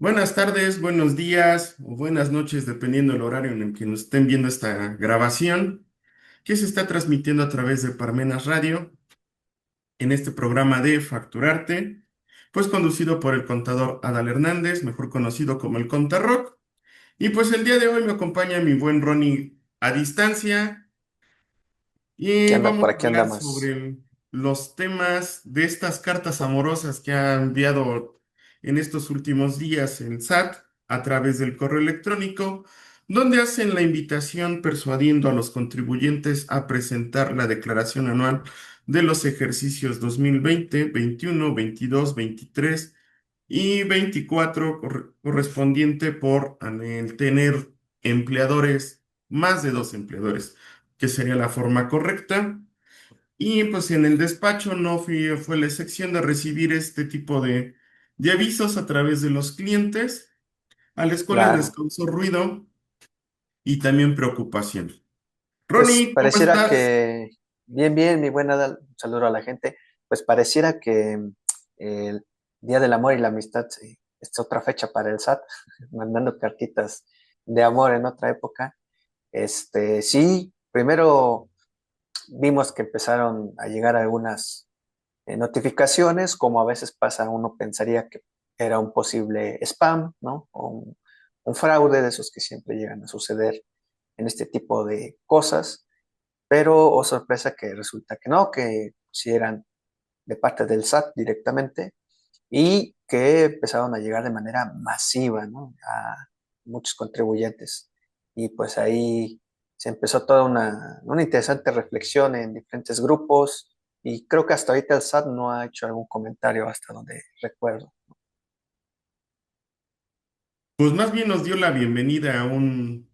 Buenas tardes, buenos días o buenas noches, dependiendo del horario en el que nos estén viendo esta grabación, que se está transmitiendo a través de Parmenas Radio en este programa de Facturarte, pues conducido por el contador Adal Hernández, mejor conocido como el Contarrock. Y pues el día de hoy me acompaña mi buen Ronnie a distancia. ¿Qué Y anda? vamos Por a aquí anda hablar más. sobre los temas de estas cartas amorosas que ha enviado en estos últimos días el SAT a través del correo electrónico, donde hacen la invitación persuadiendo a los contribuyentes a presentar la declaración anual de los ejercicios 2020, 21, 22, 23 y 24 correspondiente por el tener empleadores, más de dos empleadores, que sería la forma correcta. Y pues en el despacho no fue la excepción de recibir este tipo de avisos a través de los clientes, a los cuales les Claro. causó ruido y también preocupación. Pues Ronnie, ¿cómo pareciera estás? que, bien, bien, mi buena Adal, un saludo a la gente. Pues pareciera que el Día del Amor y la Amistad es otra fecha para el SAT, mandando cartitas de amor en otra época. Sí, primero vimos que empezaron a llegar algunas notificaciones, como a veces pasa, uno pensaría que era un posible spam, ¿no? O un fraude de esos que siempre llegan a suceder en este tipo de cosas, pero oh sorpresa que resulta que no, que sí eran de parte del SAT directamente y que empezaron a llegar de manera masiva, ¿no? A muchos contribuyentes. Y pues ahí se empezó toda una interesante reflexión en diferentes grupos y creo que hasta ahorita el SAT no ha hecho algún comentario hasta donde recuerdo. Pues más bien nos dio la bienvenida a un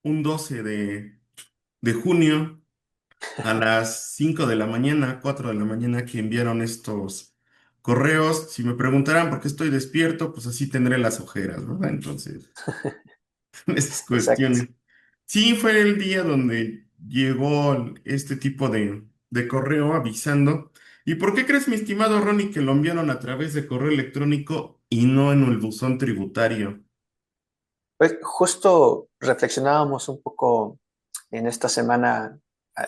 12 de junio a las 5 de la mañana, 4 de la mañana que enviaron estos correos. Si me preguntarán por qué estoy despierto, pues así tendré las ojeras, ¿verdad? Entonces, esas Exacto. cuestiones. Sí, fue el día donde llegó este tipo de correo avisando. ¿Y por qué crees, mi estimado Ronnie, que lo enviaron a través de correo electrónico y no en el buzón tributario? Pues justo reflexionábamos un poco en esta semana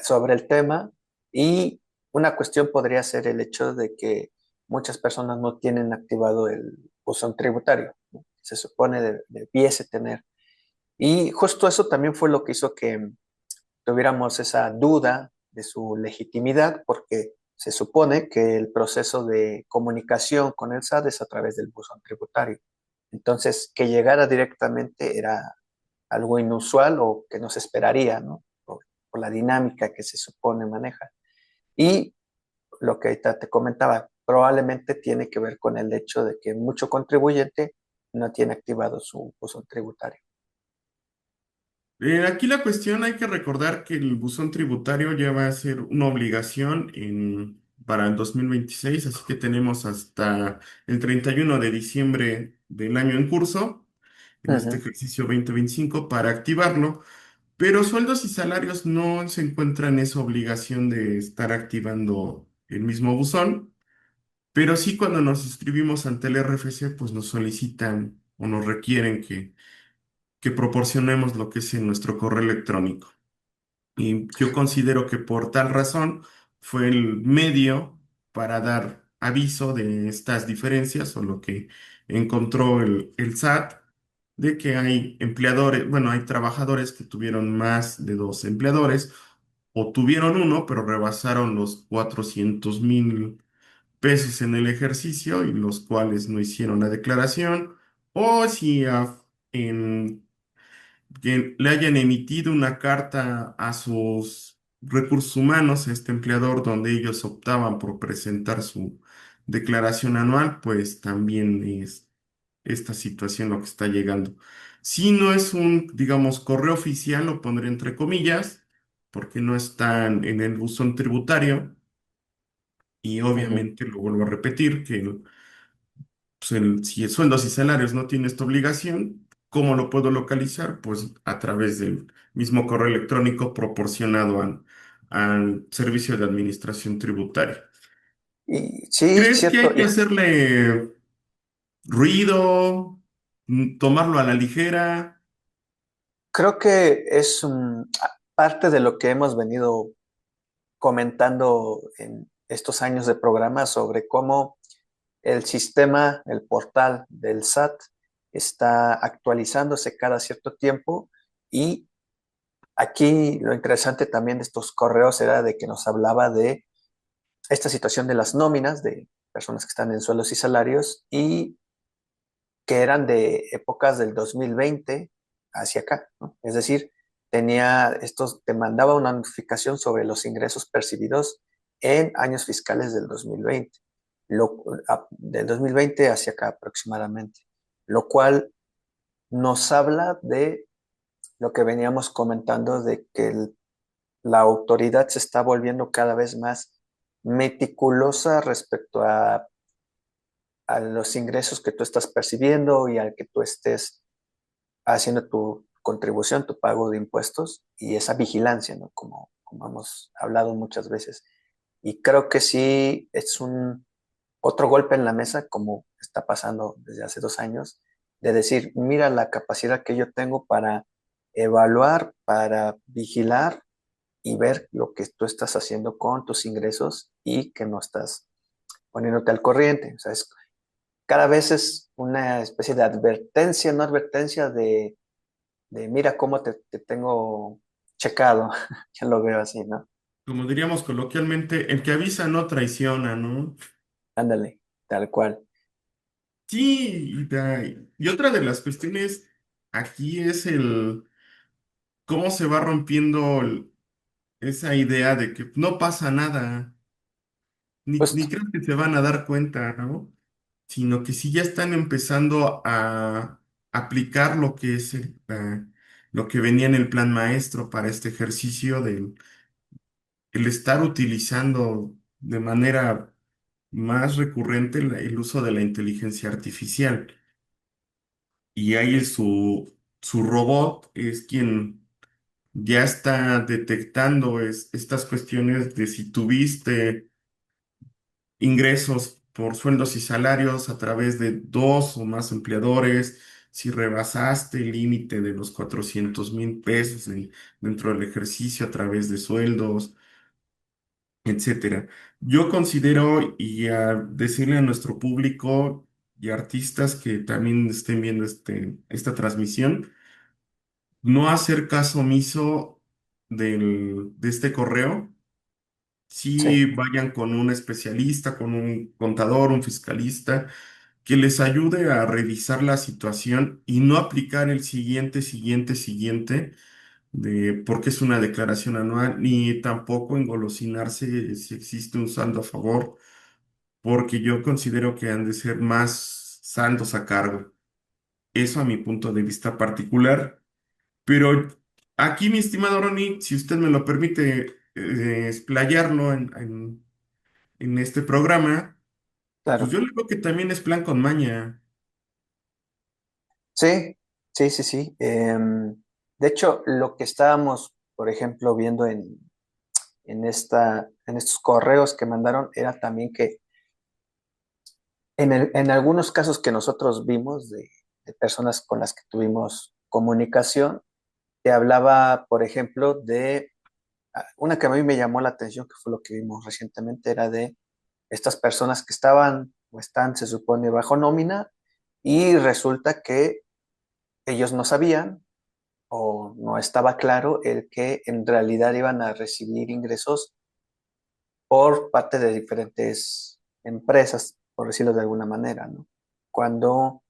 sobre el tema y una cuestión podría ser el hecho de que muchas personas no tienen activado el buzón tributario, ¿no? Se supone debiese tener. Y justo eso también fue lo que hizo que tuviéramos esa duda de su legitimidad, porque se supone que el proceso de comunicación con el SAT es a través del buzón tributario. Entonces, que llegara directamente era algo inusual o que no se esperaría, ¿no? Por la dinámica que se supone maneja. Y lo que ahorita te comentaba, probablemente tiene que ver con el hecho de que mucho contribuyente no tiene activado su buzón tributario. Aquí la cuestión hay que recordar que el buzón tributario ya va a ser una obligación para el 2026, así que tenemos hasta el 31 de diciembre del año en curso, en este Ujú. ejercicio 2025, para activarlo, pero sueldos y salarios no se encuentran en esa obligación de estar activando el mismo buzón, pero sí cuando nos inscribimos ante el RFC, pues nos solicitan o nos requieren que proporcionemos lo que es en nuestro correo electrónico. Y yo considero que por tal razón fue el medio para dar aviso de estas diferencias o lo que encontró el SAT, de que hay empleadores, bueno, hay trabajadores que tuvieron más de dos empleadores o tuvieron uno, pero rebasaron los 400,000 pesos en el ejercicio y los cuales no hicieron la declaración, o si en que le hayan emitido una carta a sus recursos humanos, a este empleador, donde ellos optaban por presentar su declaración anual, pues también es esta situación lo que está llegando. Si no es un, digamos, correo oficial, lo pondré entre comillas, porque no están en el buzón tributario, y Ujú. obviamente lo vuelvo a repetir, que pues, si el sueldos y salarios no tiene esta obligación, ¿cómo lo puedo localizar? Pues a través del mismo correo electrónico proporcionado al Servicio de Administración Tributaria. Y sí, ¿Crees que cierto. hay que hacerle ruido? tomarlo a la ligera. Creo que es parte de lo que hemos venido comentando en estos años de programa sobre cómo el sistema, el portal del SAT está actualizándose cada cierto tiempo y aquí lo interesante también de estos correos era de que nos hablaba de esta situación de las nóminas de personas que están en sueldos y salarios y que eran de épocas del 2020 hacia acá, ¿no? Es decir, te mandaba una notificación sobre los ingresos percibidos en años fiscales del 2020, del 2020 hacia acá aproximadamente, lo cual nos habla de lo que veníamos comentando de que la autoridad se está volviendo cada vez más meticulosa respecto a los ingresos que tú estás percibiendo y al que tú estés haciendo tu contribución, tu pago de impuestos y esa vigilancia, ¿no? Como hemos hablado muchas veces. Y creo que sí es un otro golpe en la mesa, como está pasando desde hace 2 años, de decir, mira la capacidad que yo tengo para evaluar, para vigilar y ver lo que tú estás haciendo con tus ingresos y que no estás poniéndote al corriente. O sea, cada vez es una especie de advertencia, no advertencia de mira cómo te tengo checado. Ya lo veo así, ¿no? Como diríamos coloquialmente, el que avisa no traiciona, ¿no? Ándale, tal cual. Sí, y otra de las cuestiones aquí es el cómo se va rompiendo esa idea de que no pasa nada, ni Justo, creo que se van a dar cuenta, ¿no? Sino que sí ya están empezando a aplicar lo que es lo que venía en el plan maestro para este ejercicio del el estar utilizando de manera más recurrente el uso de la inteligencia artificial. Y ahí su robot es quien ya está detectando estas cuestiones de si tuviste ingresos por sueldos y salarios a través de dos o más empleadores, si rebasaste el límite de los 400,000 pesos dentro del ejercicio a través de sueldos, etcétera. Yo considero y a decirle a nuestro público y artistas que también estén viendo esta transmisión, no hacer caso omiso de este correo. Si sí, vayan con un especialista, con un contador, un fiscalista, que les ayude a revisar la situación y no aplicar el siguiente, porque es una declaración anual, ni tampoco engolosinarse si existe un saldo a favor, porque yo considero que han de ser más saldos a cargo. Eso a mi punto de vista particular. Pero aquí, mi estimado Ronnie, si usted me lo permite explayarlo en este programa, pues claro. yo le veo que también es plan con maña. Sí, sí, sí, sí. De hecho, lo que estábamos, por ejemplo, viendo en estos correos que mandaron era también que en algunos casos que nosotros vimos de personas con las que tuvimos comunicación, te hablaba, por ejemplo, de una que a mí me llamó la atención, que fue lo que vimos recientemente, era de estas personas que estaban o están, se supone, bajo nómina y resulta que ellos no sabían o no estaba claro el que en realidad iban a recibir ingresos por parte de diferentes empresas, por decirlo de alguna manera, ¿no? Cuando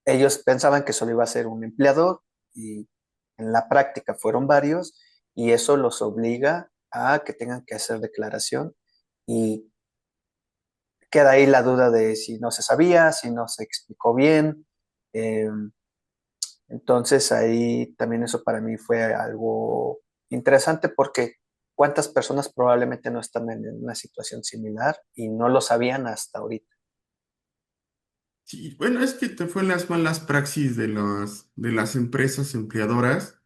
ellos pensaban que solo iba a ser un empleador y en la práctica fueron varios y eso los obliga a que tengan que hacer declaración y queda ahí la duda de si no se sabía, si no se explicó bien. Eh, entonces ahí también eso para mí fue algo interesante porque cuántas personas probablemente no están en una situación similar y no lo sabían hasta ahorita. Sí, bueno, es que te fue las malas praxis de las empresas empleadoras,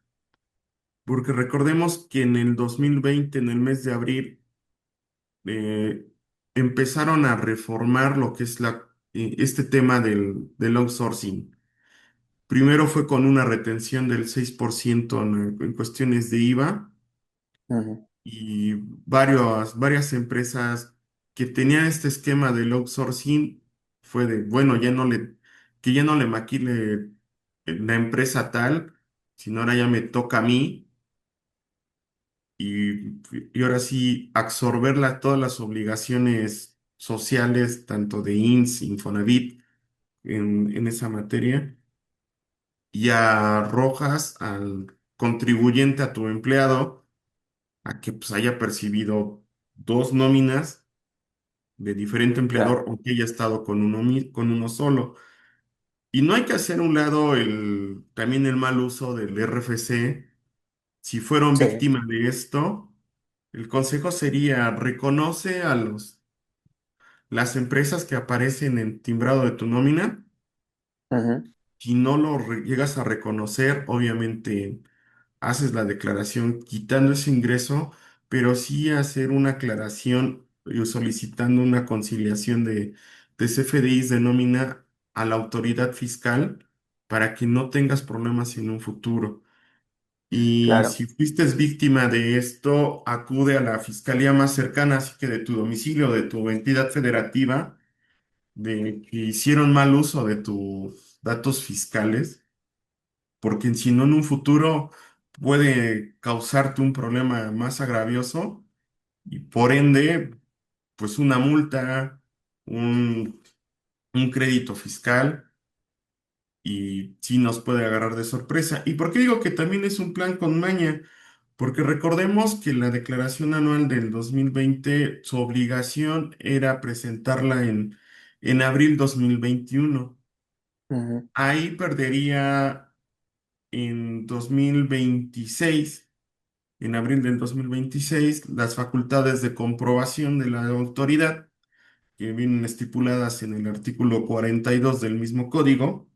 porque recordemos que en el 2020, en el mes de abril, eh, empezaron a reformar lo que es este tema del outsourcing. Primero fue con una retención del 6% en cuestiones de IVA Ujú. y varias empresas que tenían este esquema del outsourcing fue de, bueno, que ya no le maquile la empresa tal, sino ahora ya me toca a mí y ahora sí absorber todas las obligaciones sociales, tanto de INS, Infonavit, en esa materia, y arrojas al contribuyente, a tu empleado, a que pues haya percibido dos nóminas de diferente empleador Claro, o que haya estado con uno solo. Y no hay que hacer a un lado también el mal uso del RFC. Si fueron sí. víctimas de esto, el consejo sería reconoce las empresas que aparecen en timbrado de tu nómina. Ujú. Si no llegas a reconocer, obviamente haces la declaración quitando ese ingreso, pero sí hacer una aclaración solicitando una conciliación de CFDIs de nómina a la autoridad fiscal para que no tengas problemas en un futuro. Y Claro, si fuiste víctima de esto, acude a la fiscalía más cercana, así que de tu domicilio, de tu entidad federativa, de que hicieron mal uso de tus datos fiscales, porque si no en un futuro puede causarte un problema más agravioso y por ende, pues una multa, un, un crédito fiscal y sí nos puede agarrar de sorpresa. ¿Y por qué digo que también es un plan con maña? Porque recordemos que la declaración anual del 2020 su obligación era presentarla en abril 2021. ujú, Ahí perdería en 2026, en abril del 2026, las facultades de comprobación de la autoridad, que vienen estipuladas en el artículo 42 del mismo código,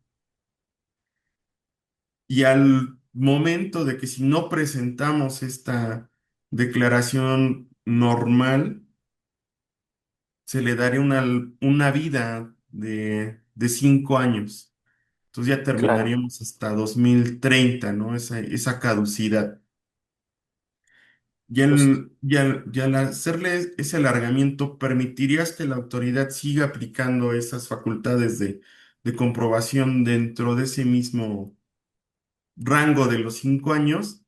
y al momento de que si no presentamos esta declaración normal, se le daría una vida de 5 años. Entonces ya claro, terminaríamos hasta 2030, ¿no? Esa caducidad. justo. Y al hacerle ese alargamiento, ¿permitirías que la autoridad siga aplicando esas facultades de comprobación dentro de ese mismo rango de los 5 años?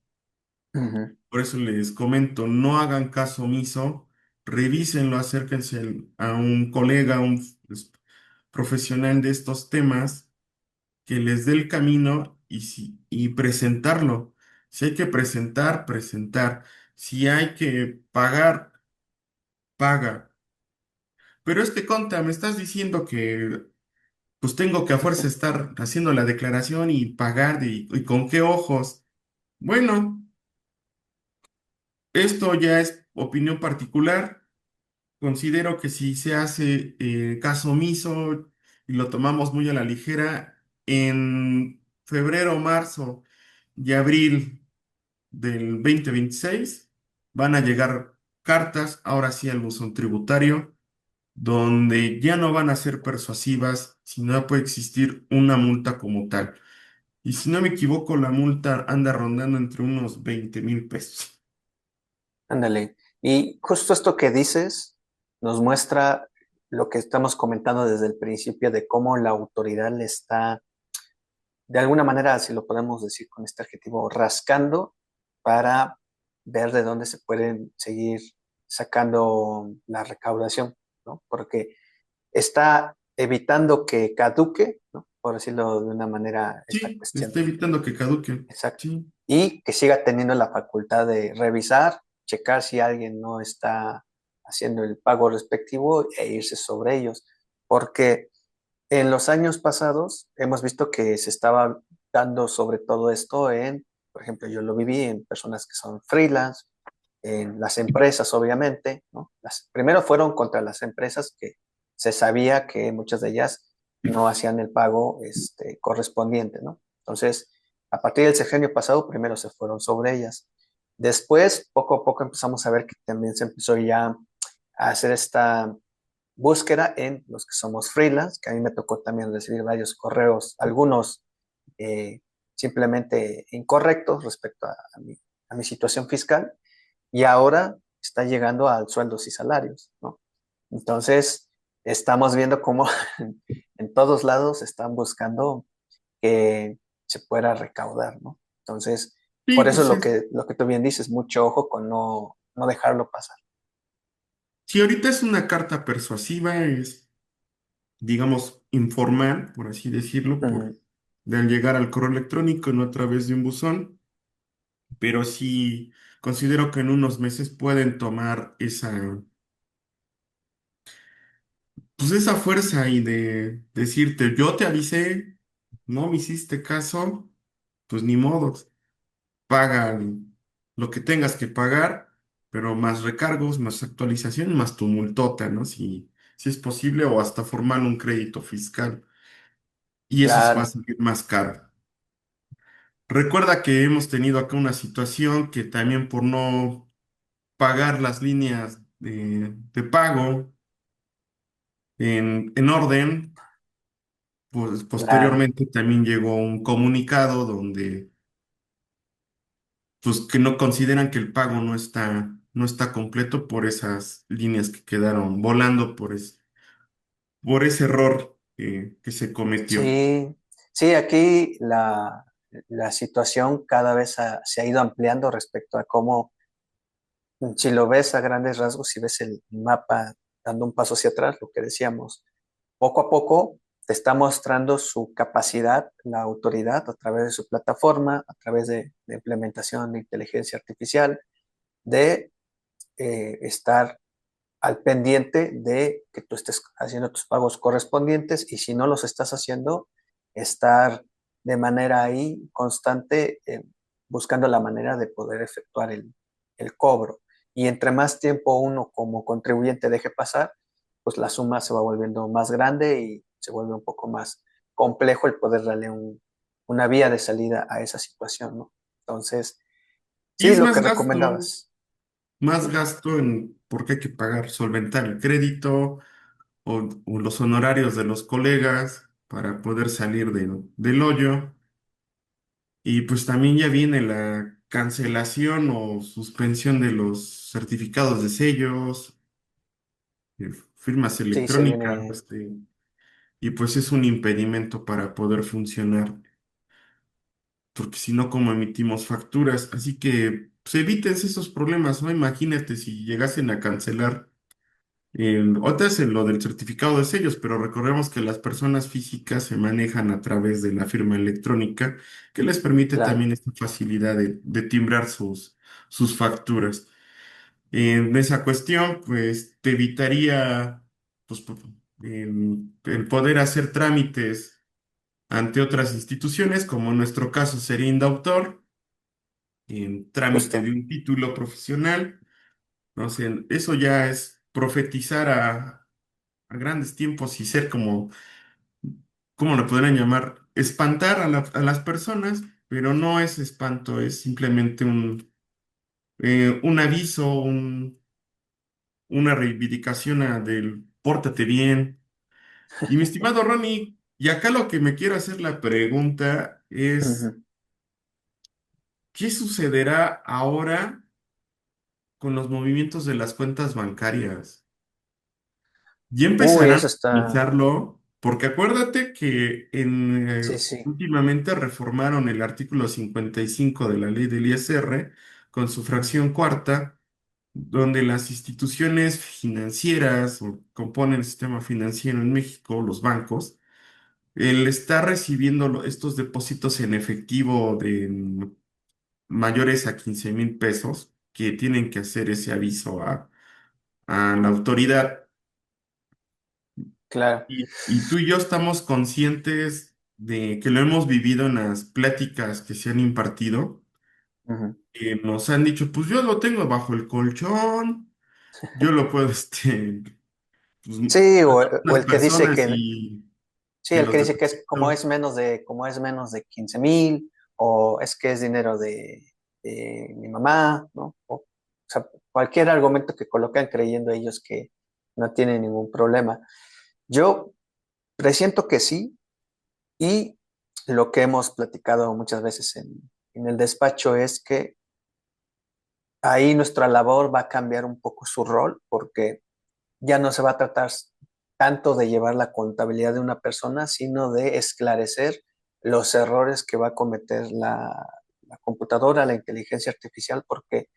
Ujú. Por eso les comento, no hagan caso omiso, revísenlo, acérquense a un colega, pues, profesional de estos temas, que les dé el camino y presentarlo. Si hay que presentar, presentar. Si hay que pagar, paga. Pero es que, Conta, me estás diciendo que pues tengo que a fuerza estar haciendo la declaración y pagar y con qué ojos. Bueno, esto ya es opinión particular. Considero que si se hace caso omiso y lo tomamos muy a la ligera, en febrero, marzo y abril del 2026 van a llegar cartas, ahora sí al buzón tributario, donde ya no van a ser persuasivas, sino ya puede existir una multa como tal. Y si no me equivoco, la multa anda rondando entre unos 20,000 pesos. Ándale. Y justo esto que dices nos muestra lo que estamos comentando desde el principio de cómo la autoridad le está, de alguna manera, si lo podemos decir con este adjetivo, rascando para ver de dónde se pueden seguir sacando la recaudación, ¿no? Porque está evitando que caduque, ¿no? Por decirlo de una manera, esta Sí, cuestión. está evitando que caduque. Exacto. Sí. Y que siga teniendo la facultad de revisar, checar si alguien no está haciendo el pago respectivo e irse sobre ellos. Porque en los años pasados hemos visto que se estaba dando sobre todo esto en, por ejemplo, yo lo viví en personas que son freelance, en las empresas, obviamente, ¿no? Primero fueron contra las empresas que se sabía que muchas de ellas no hacían el pago correspondiente, ¿no? Entonces, a partir del sexenio pasado, primero se fueron sobre ellas. Después, poco a poco empezamos a ver que también se empezó ya a hacer esta búsqueda en los que somos freelance, que a mí me tocó también recibir varios correos, algunos eh, simplemente incorrectos respecto a mi situación fiscal y ahora está llegando a sueldos y salarios, ¿no? Entonces, estamos viendo cómo en todos lados están buscando que se pueda recaudar, ¿no? Entonces, Sí, por eso pues lo que tú bien dices, mucho ojo con no dejarlo pasar. si ahorita es una carta persuasiva, es, digamos, informal, por así decirlo, por Ujú. de al llegar al correo electrónico, no a través de un buzón, pero sí considero que en unos meses pueden tomar pues esa fuerza y de decirte, yo te avisé, no me hiciste caso, pues ni modo, pagan lo que tengas que pagar, pero más recargos, más actualización, más tu multota, ¿no? Si es posible, o hasta formar un crédito fiscal. Y eso va a Claro, salir más caro. Recuerda que hemos tenido acá una situación que también por no pagar las líneas de pago en orden, pues claro. posteriormente también llegó un comunicado donde pues que no consideran que el pago no está completo por esas líneas que quedaron volando por ese error que se cometió. Sí, sí, aquí la situación cada vez se ha ido ampliando respecto a cómo, si lo ves a grandes rasgos, si ves el mapa dando un paso hacia atrás, lo que decíamos, poco a poco te está mostrando su capacidad, la autoridad, a través de su plataforma, a través de implementación de inteligencia artificial, de estar al pendiente de que tú estés haciendo tus pagos correspondientes y si no los estás haciendo, estar de manera ahí constante buscando la manera de poder efectuar el cobro. Y entre más tiempo uno como contribuyente deje pasar, pues la suma se va volviendo más grande y se vuelve un poco más complejo el poder darle una vía de salida a esa situación, ¿no? Entonces, Y sí, es lo que recomendabas. más gasto porque hay que pagar, solventar el crédito o los honorarios de los colegas para poder salir del hoyo. Y pues también ya viene la cancelación o suspensión de los certificados de sellos, firmas Sí, se electrónicas, viene. y pues es un impedimento para poder funcionar, porque si no, ¿cómo emitimos facturas? Así que pues, evítense esos problemas, ¿no? Imagínate si llegasen a cancelar. Otra es en lo del certificado de sellos, pero recordemos que las personas físicas se manejan a través de la firma electrónica, que les permite Claro. también esta facilidad de timbrar sus facturas. En esa cuestión, pues te evitaría pues, el poder hacer trámites ante otras instituciones, como en nuestro caso sería Indautor, en trámite de Justo. un título profesional. No sé, eso ya es profetizar a grandes tiempos y ser como, ¿cómo lo podrían llamar? Espantar a las personas, pero no es espanto, es simplemente un aviso, una reivindicación del pórtate bien. Y mi estimado Ronnie, y acá lo que me quiero hacer la pregunta es, Ujú. ¿qué sucederá ahora con los movimientos de las cuentas bancarias? Ya Uy, empezarán eso a está. utilizarlo, porque acuérdate que Sí, sí, últimamente reformaron el artículo 55 de la ley del ISR con su fracción cuarta, donde las instituciones financieras o componen el sistema financiero en México, los bancos, el estar recibiendo estos depósitos en efectivo de mayores a 15,000 pesos, que tienen que hacer ese aviso a la autoridad. claro. Y tú y yo estamos conscientes de que lo hemos vivido en las pláticas que se han impartido, Ujú. que nos han dicho, pues yo lo tengo bajo el colchón, yo lo puedo, pues, Sí, o unas el que dice personas que, sí, y el que los dice que es deposito. como es menos de 15,000, o es que es dinero de mi mamá, ¿no? O sea, cualquier argumento que colocan creyendo ellos que no tienen ningún problema. Yo presiento que sí, y lo que hemos platicado muchas veces en el despacho es que ahí nuestra labor va a cambiar un poco su rol porque ya no se va a tratar tanto de llevar la contabilidad de una persona, sino de esclarecer los errores que va a cometer la computadora, la inteligencia artificial, porque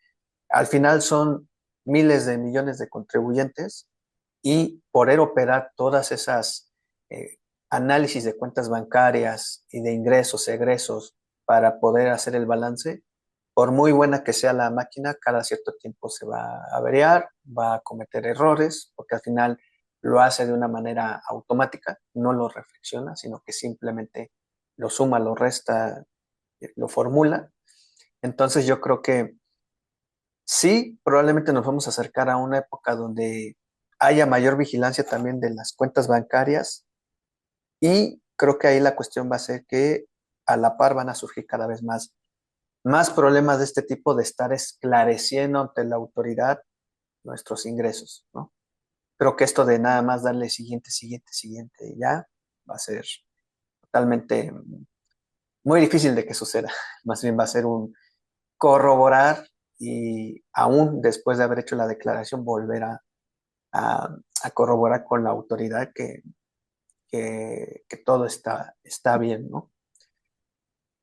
al final son miles de millones de contribuyentes y poder operar todas esas eh, análisis de cuentas bancarias y de ingresos, egresos, para poder hacer el balance, por muy buena que sea la máquina, cada cierto tiempo se va a averiar, va a cometer errores, porque al final lo hace de una manera automática, no lo reflexiona, sino que simplemente lo suma, lo resta, lo formula. Entonces yo creo que sí, probablemente nos vamos a acercar a una época donde haya mayor vigilancia también de las cuentas bancarias y creo que ahí la cuestión va a ser que a la par van a surgir cada vez más problemas de este tipo de estar esclareciendo ante la autoridad nuestros ingresos, ¿no? Creo que esto de nada más darle siguiente, siguiente, siguiente, ya va a ser totalmente muy difícil de que suceda. Más bien va a ser un corroborar y aún después de haber hecho la declaración volver a corroborar con la autoridad que todo está bien, ¿no?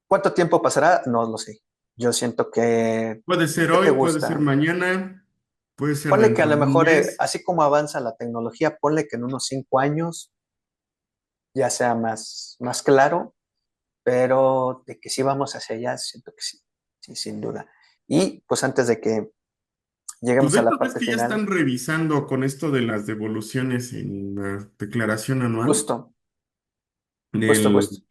¿Cuánto tiempo pasará? No lo sé. Yo siento que, Puede ser ¿qué te hoy, puede ser gusta? mañana, puede ser Ponle que a dentro lo de un mejor, mes. así como avanza la tecnología, ponle que en unos 5 años ya sea más claro, pero de que sí vamos hacia allá, siento que sí, sí, sin duda. Y pues antes de que Pues lleguemos de a hecho, la ves parte que ya final, están revisando con esto de las devoluciones en la declaración anual. justo, justo, El, justo.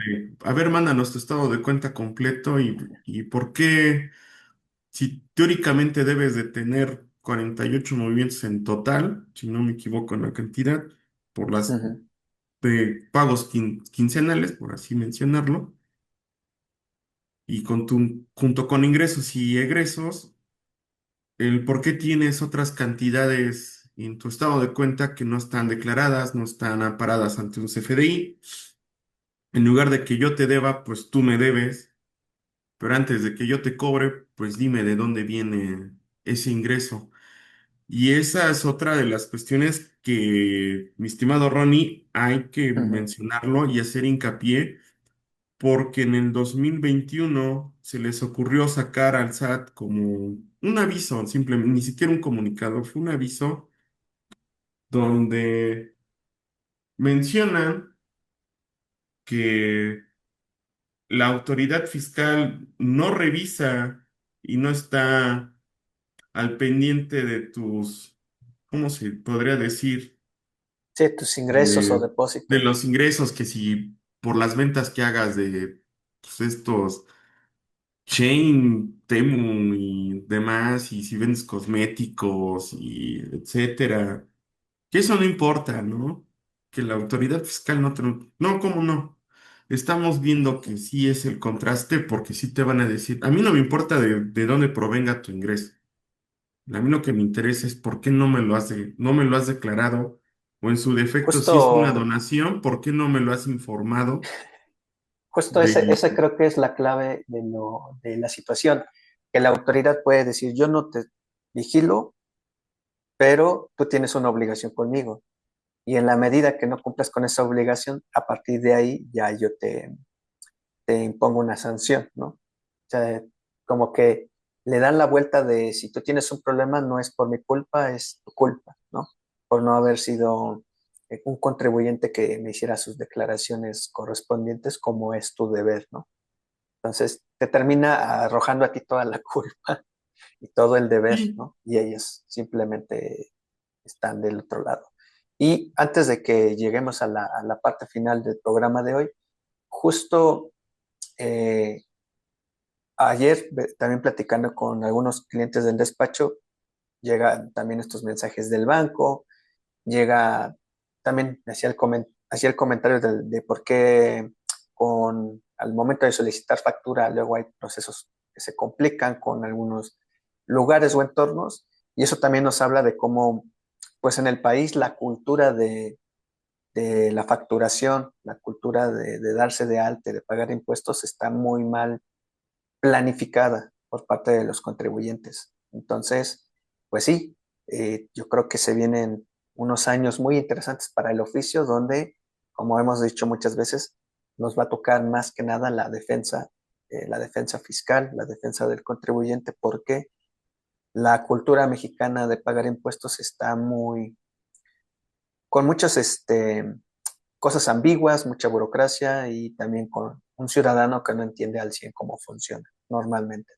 a ver, mándanos tu estado de cuenta completo y por qué, si teóricamente debes de tener 48 movimientos en total, si no me equivoco en la cantidad, por las Ujú, de pagos quincenales, por así mencionarlo, y junto con ingresos y egresos, el por qué tienes otras cantidades en tu estado de cuenta que no están declaradas, no están amparadas ante un CFDI. En lugar de que yo te deba, pues tú me debes, pero antes de que yo te cobre, pues dime de dónde viene ese ingreso. Y esa es otra de las cuestiones que, mi estimado Ronnie, hay que ujú, mencionarlo y hacer hincapié, porque en el 2021 se les ocurrió sacar al SAT como un aviso, simplemente, ni siquiera un comunicado, fue un aviso donde mencionan que la autoridad fiscal no revisa y no está al pendiente de tus, ¿cómo se podría decir? sí, tus ingresos o De, de depósitos. los ingresos que si por las ventas que hagas de pues, estos Chain, Temu y demás, y si vendes cosméticos y etcétera, que eso no importa, ¿no? Que la autoridad fiscal no te No, ¿cómo no? Estamos viendo que sí es el contraste porque sí te van a decir, a mí no me importa de dónde provenga tu ingreso. A mí lo que me interesa es por qué no me lo has declarado, o en su defecto, si es una Justo, donación, ¿por qué no me lo has informado justo de... ese creo que es la clave de la situación, que la autoridad puede decir, yo no te vigilo, pero tú tienes una obligación conmigo. Y en la medida que no cumplas con esa obligación, a partir de ahí ya yo te impongo una sanción, ¿no? O sea, como que le dan la vuelta de si tú tienes un problema, no es por mi culpa, es tu culpa, ¿no? Por no haber sido un contribuyente que me hiciera sus declaraciones correspondientes como es tu deber, ¿no? Entonces te termina arrojando a ti toda la culpa y todo el deber, Sí, ¿no? Y ellos simplemente están del otro lado. Y antes de que lleguemos a la parte final del programa de hoy, justo eh, ayer también platicando con algunos clientes del despacho, llegan también estos mensajes del banco, llega también hacía el comentario de por qué al momento de solicitar factura luego hay procesos que se complican con algunos lugares o entornos y eso también nos habla de cómo pues en el país la cultura de la facturación, la cultura de darse de alta, y de pagar impuestos, está muy mal planificada por parte de los contribuyentes. Entonces, pues sí, yo creo que se vienen unos años muy interesantes para el oficio donde, como hemos dicho muchas veces, nos va a tocar más que nada la defensa fiscal, la defensa del contribuyente, porque la cultura mexicana de pagar impuestos está con muchas cosas ambiguas, mucha burocracia y también con un ciudadano que no entiende al 100 cómo funciona normalmente.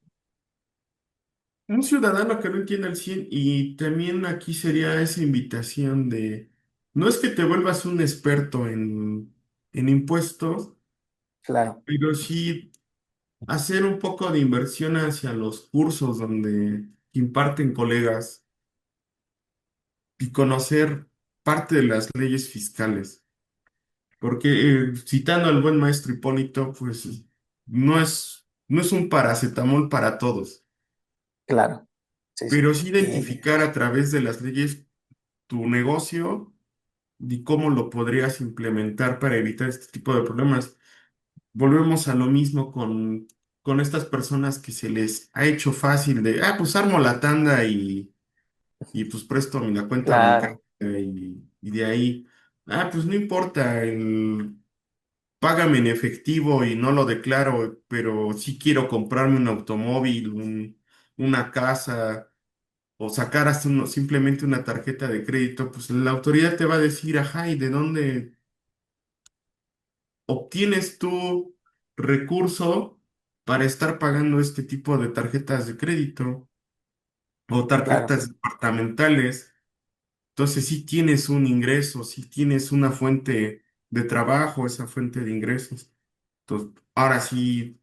Un ciudadano que no entiende el 100 y también aquí sería esa invitación de, no es que te vuelvas un experto en impuestos, Claro, pero sí hacer un poco de inversión hacia los cursos donde imparten colegas y conocer parte de las leyes fiscales. Porque citando al buen maestro Hipólito, pues no es un paracetamol para todos, claro. Sí, sí. pero sí identificar a través de las leyes tu negocio y cómo lo podrías implementar para evitar este tipo de problemas. Volvemos a lo mismo con estas personas que se les ha hecho fácil de, pues armo la tanda y pues presto mi la cuenta bancaria Claro, y de ahí, pues no importa, págame en efectivo y no lo declaro, pero sí quiero comprarme un automóvil, una casa o sacar hasta simplemente una tarjeta de crédito, pues la autoridad te va a decir, ajá, ¿y de dónde obtienes tu recurso para estar pagando este tipo de tarjetas de crédito o claro, tarjetas departamentales? Entonces sí tienes un ingreso, sí tienes una fuente de trabajo, esa fuente de ingresos. Entonces, ahora sí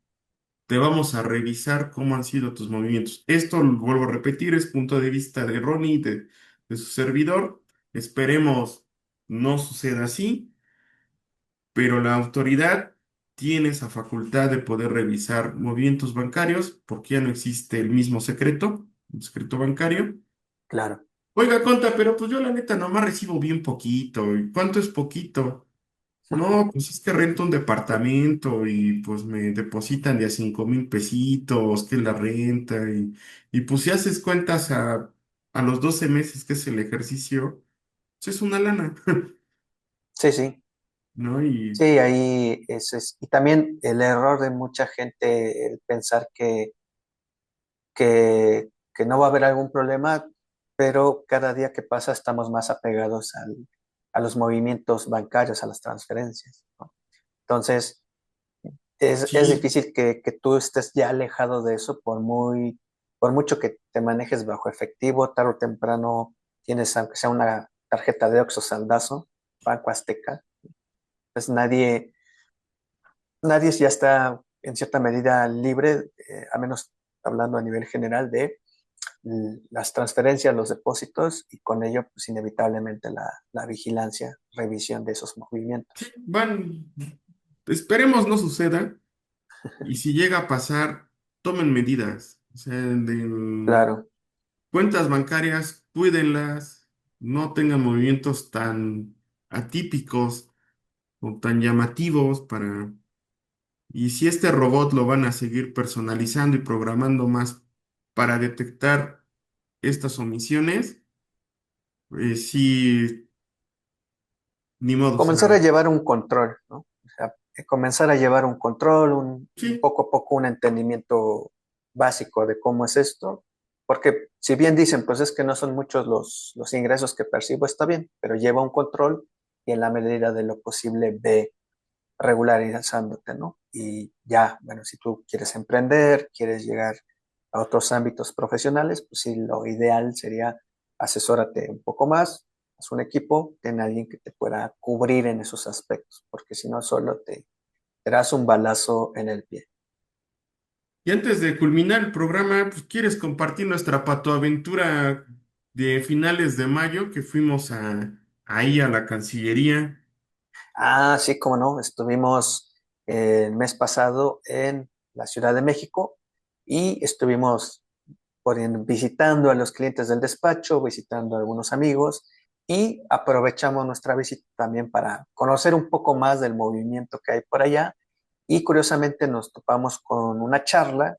te vamos a revisar cómo han sido tus movimientos. Esto, lo vuelvo a repetir, es punto de vista de Ronnie, de su servidor. Esperemos no suceda así, pero la autoridad tiene esa facultad de poder revisar movimientos bancarios porque ya no existe el mismo secreto, el secreto bancario. claro. Oiga, conta, pero pues yo la neta nomás recibo bien poquito. ¿Y cuánto es poquito? No, pues es que rento un departamento y pues me depositan de a 5,000 pesitos, que es la renta, y pues si haces cuentas a los 12 meses que es el ejercicio, pues es una lana, Sí, sí. ¿no? Y Sí, ahí y también el error de mucha gente, el pensar que no va a haber algún problema, pero cada día que pasa estamos más apegados a los movimientos bancarios, a las transferencias, ¿no? Entonces, es sí, difícil que tú estés ya alejado de eso por mucho que te manejes bajo efectivo, tarde o temprano tienes, aunque sea una tarjeta de Oxxo Saldazo, Banco Azteca, pues nadie ya está en cierta medida libre, a menos hablando a nivel general de las transferencias, los depósitos y con ello, pues inevitablemente la vigilancia, revisión de esos movimientos. van, esperemos no suceda, y si llega a pasar, tomen medidas, o sea, Claro, cuentas bancarias, cuídenlas, no tengan movimientos tan atípicos o tan llamativos para... Y si este robot lo van a seguir personalizando y programando más para detectar estas omisiones, sí, ni modo, o comenzar a sea, llevar un control, ¿no? O sea, comenzar a llevar un control, un sí, poco a poco un entendimiento básico de cómo es esto, porque si bien dicen, pues es que no son muchos los ingresos que percibo, está bien, pero lleva un control y en la medida de lo posible ve regularizándote, ¿no? Y ya, bueno, si tú quieres emprender, quieres llegar a otros ámbitos profesionales, pues sí, lo ideal sería asesórate un poco más, haz un equipo, ten a alguien que te pueda cubrir en esos aspectos, porque si no, solo te das un balazo en el pie. y antes de culminar el programa, pues quieres compartir nuestra patoaventura de finales de mayo que fuimos ahí a la Cancillería. Ah, sí, cómo no, estuvimos el mes pasado en la Ciudad de México y estuvimos visitando a los clientes del despacho, visitando a algunos amigos y aprovechamos nuestra visita también para conocer un poco más del movimiento que hay por allá y curiosamente nos topamos con una charla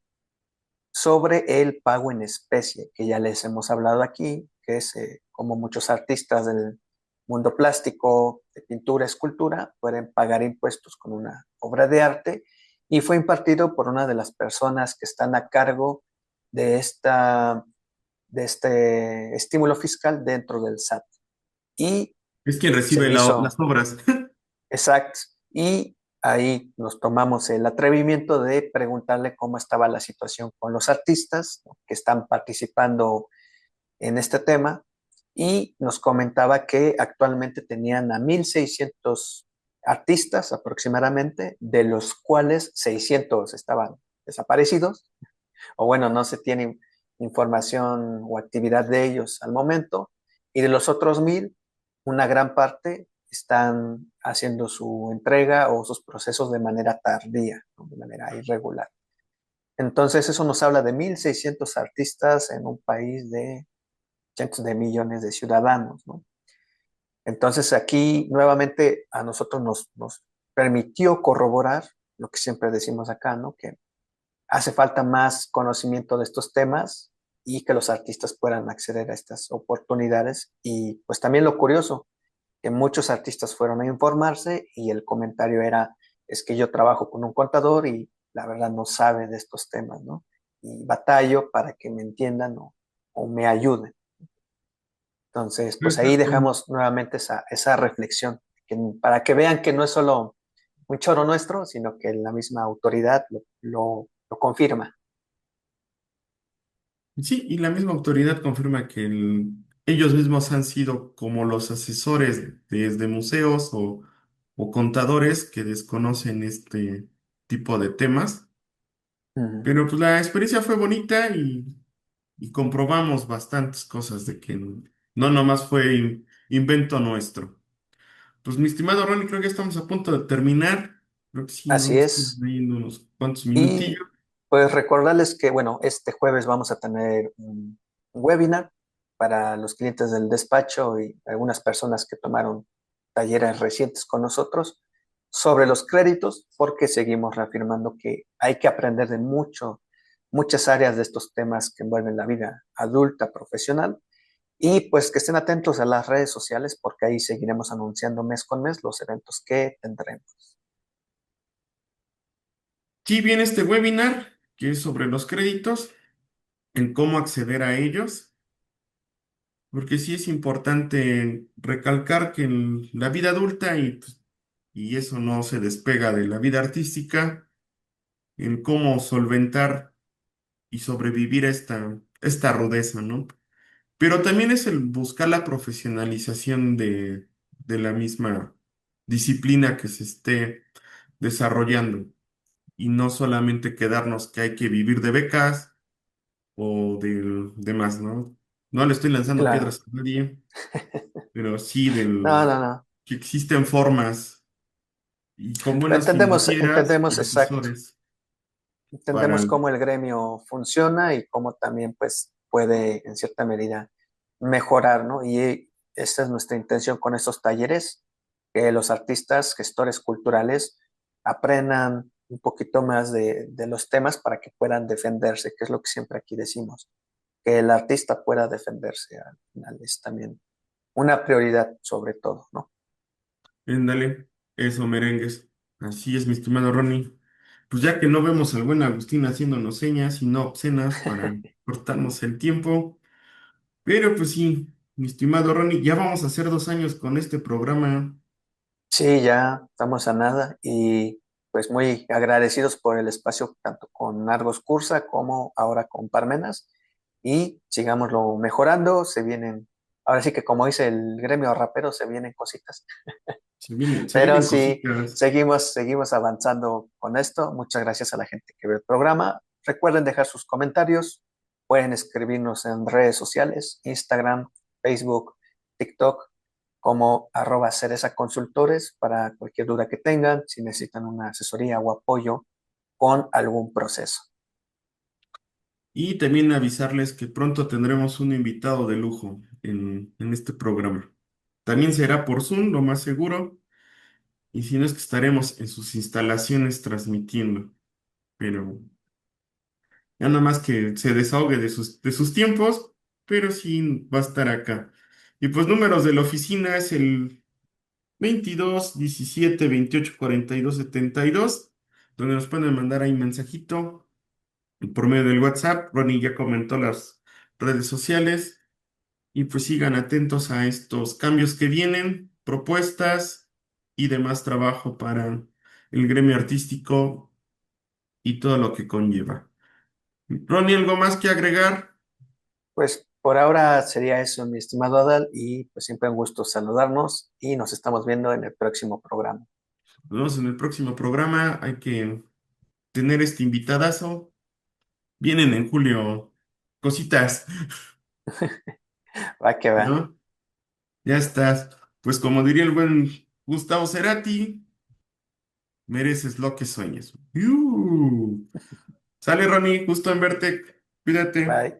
sobre el pago en especie, que ya les hemos hablado aquí, que es como muchos artistas del mundo plástico, de pintura, escultura, pueden pagar impuestos con una obra de arte y fue impartido por una de las personas que están a cargo de de este estímulo fiscal dentro del SAT. Y Es quien se recibe me las hizo obras. exacto. Y ahí nos tomamos el atrevimiento de preguntarle cómo estaba la situación con los artistas, ¿no?, que están participando en este tema y nos comentaba que actualmente tenían a 1,600 artistas aproximadamente, de los cuales 600 estaban desaparecidos, o bueno, no se tiene información o actividad de ellos al momento, y de los otros 1,000, una gran parte están haciendo su entrega o sus procesos de manera tardía, ¿no?, de manera irregular. Entonces, eso nos habla de 1,600 artistas en un país de cientos de millones de ciudadanos, ¿no? Entonces, aquí nuevamente a nosotros nos permitió corroborar lo que siempre decimos acá, ¿no? Que hace falta más conocimiento de estos temas y que los artistas puedan acceder a estas oportunidades. Y pues también lo curioso, que muchos artistas fueron a informarse y el comentario era, es que yo trabajo con un contador y la verdad no sabe de estos temas, ¿no? Y batallo para que me entiendan o me ayuden. Entonces, pues ahí Exacto. dejamos nuevamente esa reflexión, para que vean que no es solo un choro nuestro, sino que la misma autoridad lo confirma. Sí, y la misma autoridad confirma que ellos mismos han sido como los asesores desde museos o contadores que desconocen este tipo de temas. Ujú. Pero pues la experiencia fue bonita y comprobamos bastantes cosas de que no nomás fue invento nuestro. Pues mi estimado Ronnie, creo que estamos a punto de terminar. Creo que sí, no Así nos quedan es. ahí en unos cuantos minutillos. Y pues recordarles que, bueno, este jueves vamos a tener un webinar para los clientes del despacho y algunas personas que tomaron talleres recientes con nosotros sobre los créditos, porque seguimos reafirmando que hay que aprender de muchas áreas de estos temas que envuelven la vida adulta, profesional, y pues que estén atentos a las redes sociales porque ahí seguiremos anunciando mes con mes los eventos que tendremos. Sí, viene este webinar que es sobre los créditos, en cómo acceder a ellos, porque sí es importante recalcar que en la vida adulta y eso no se despega de la vida artística, en cómo solventar y sobrevivir a esta rudeza, ¿no? Pero también es el buscar la profesionalización de la misma disciplina que se esté desarrollando y no solamente quedarnos que hay que vivir de becas o de demás, ¿no? No le estoy lanzando Claro. piedras a nadie, pero sí No, no, no. que existen formas y con buenas Entendemos, financieras y entendemos exacto. asesores para Entendemos cómo el gremio funciona y cómo también pues puede en cierta medida mejorar, ¿no? Y esta es nuestra intención con estos talleres, que los artistas, gestores culturales aprendan un poquito más de los temas para que puedan defenderse, que es lo que siempre aquí decimos, que el artista pueda defenderse al final es también una prioridad sobre todo, ¿no? Ándale, eso, merengues. Así es, mi estimado Ronnie. Pues ya que no vemos al buen Agustín haciéndonos señas y no obscenas para cortarnos el tiempo, pero pues sí, mi estimado Ronnie, ya vamos a hacer 2 años con este programa. Sí, ya estamos a nada y pues muy agradecidos por el espacio tanto con Argos Cursa como ahora con Parmenas y sigámoslo mejorando, se vienen, ahora sí que como dice el gremio rapero, se vienen cositas, Se pero vienen sí, cositas. seguimos avanzando con esto. Muchas gracias a la gente que ve el programa. Recuerden dejar sus comentarios, pueden escribirnos en redes sociales, Instagram, Facebook, TikTok como @cereza consultores para cualquier duda que tengan, si necesitan una asesoría o apoyo con algún proceso. Y también avisarles que pronto tendremos un invitado de lujo en este programa. También será por Zoom, lo más seguro. Y si no es que estaremos en sus instalaciones transmitiendo. Pero ya nada más que se desahogue de sus tiempos, pero sí va a estar acá. Y pues números de la oficina es el 22 17 28 42 72, donde nos pueden mandar ahí mensajito por medio del WhatsApp. Ronnie ya comentó las redes sociales y pues sigan atentos a estos cambios que vienen, propuestas y demás trabajo para el gremio artístico y todo lo que conlleva. Ronnie, ¿algo más que agregar? Pues por ahora sería eso, mi estimado Adal, y pues siempre un gusto saludarnos y nos estamos viendo en el próximo programa. Nos vemos en el próximo programa. Hay que tener este invitadazo. Vienen en julio cositas, Va que va. ¿no? Ya estás. Pues como diría el buen Gustavo Cerati, mereces lo que sueñes. ¡Iu! Sale, Ronnie, gusto en verte. Cuídate. Bye.